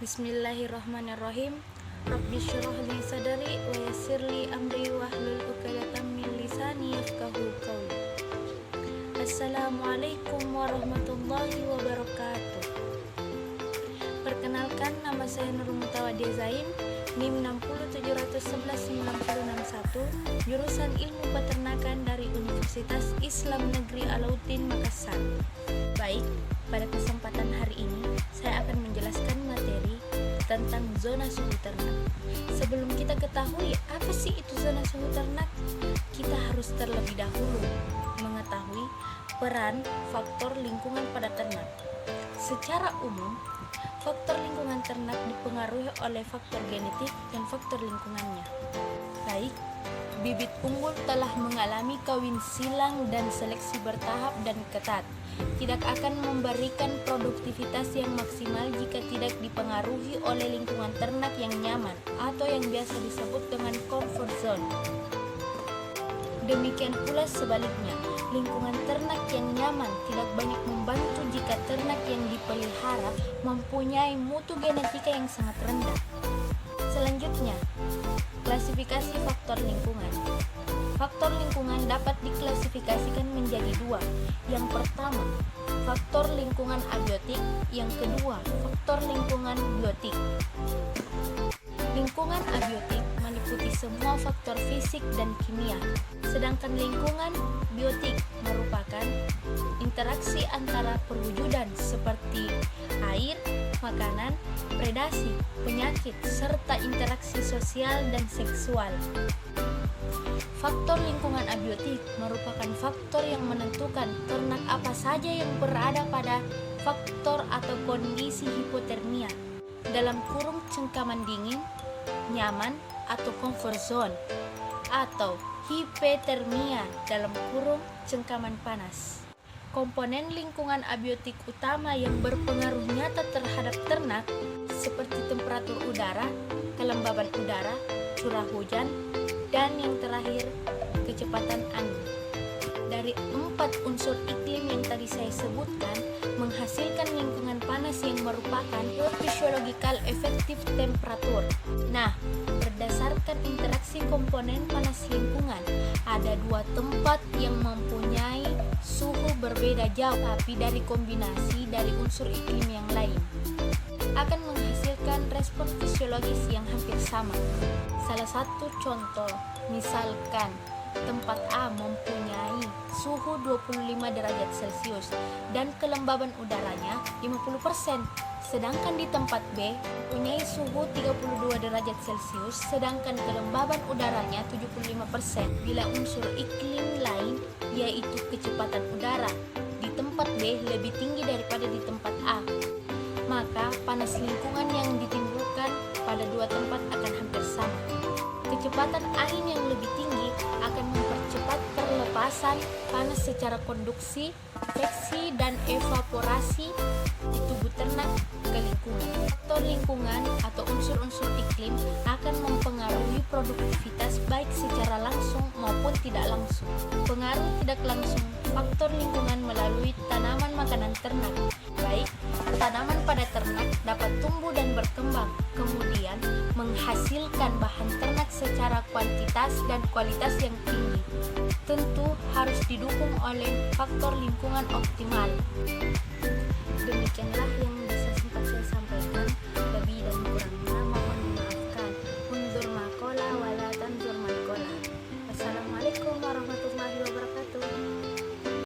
Bismillahirrahmanirrahim. Rabbi syrah li sadari wa yassir li amri wahlul 'uqdatam min lisani yafqahu qawli. Assalamualaikum warahmatullahi wabarakatuh. Perkenalkan, nama saya Nur Mutawadia Zain, NIM 607119661, jurusan Ilmu Peternakan dari Universitas Islam Negeri Alauddin Makassar. Baik, pada kesempatan hari ini saya akan menjelaskan materi tentang zona suhu ternak. Sebelum kita ketahui apa sih itu zona suhu ternak, kita harus terlebih dahulu mengetahui peran faktor lingkungan pada ternak. Secara umum, faktor lingkungan ternak dipengaruhi oleh faktor genetik dan faktor lingkungannya. Baik, bibit unggul telah mengalami kawin silang dan seleksi bertahap dan ketat. Tidak akan memberikan produktivitas yang maksimal jika tidak dipengaruhi oleh lingkungan ternak yang nyaman atau yang biasa disebut dengan comfort zone. Demikian pula sebaliknya, lingkungan ternak yang nyaman tidak banyak membantu jika ternak yang dipelihara mempunyai mutu genetika yang sangat rendah. Selanjutnya, klasifikasi faktor lingkungan. Faktor lingkungan dapat diklasifikasikan menjadi dua. Yang pertama, faktor lingkungan abiotik. Yang kedua, faktor lingkungan biotik. Lingkungan abiotik meliputi semua faktor fisik dan kimia, sedangkan lingkungan biotik merupakan interaksi antara perwujudan seperti air, makanan, predasi, penyakit, serta interaksi sosial dan seksual. Faktor lingkungan abiotik merupakan faktor yang menentukan ternak apa saja yang berada pada faktor atau kondisi hipotermia, dalam kurung cengkaman dingin, nyaman atau comfort zone, atau hipotermia dalam kurung cengkaman panas. Komponen lingkungan abiotik utama yang berpengaruh nyata terhadap ternak seperti temperatur udara, kelembaban udara, curah hujan, dan yang terakhir, kecepatan angin. Dari 4 unsur iklim yang tadi saya sebutkan, menghasilkan lingkungan panas yang merupakan physiological effective temperature. Nah, berdasarkan interaksi komponen panas lingkungan, ada 2 tempat yang mempunyai suhu berbeda jauh, tapi dari kombinasi dari unsur iklim yang lain akan menghasilkan respon fisiologis yang hampir sama. Salah satu contoh, misalkan tempat A mempunyai suhu 25 derajat Celcius dan kelembaban udaranya 50%, sedangkan di tempat B mempunyai suhu 32 derajat Celcius sedangkan kelembaban udaranya 75%. Bila unsur iklim lain, yaitu kecepatan udara, di tempat B lebih tinggi daripada di tempat A, maka panas lingkungan yang ditimbulkan pada 2 tempat akan hampir sama. Kecepatan angin yang lebih tinggi akan mempercepat perlepasan panas secara konduksi, konveksi, dan evaporasi di tubuh ternak ke lingkungan. Faktor lingkungan atau unsur-unsur iklim akan mempengaruhi produktivitas baik secara langsung maupun tidak langsung. Pengaruh tidak langsung faktor lingkungan melalui tanaman makanan ternak. Baik, tanaman pada ternak dapat tumbuh dan berkembang, kemudian menghasilkan bahan ternak secara kuantitas dan kualitas yang tinggi. Tentu harus didukung oleh faktor lingkungan optimal. Demikianlah yang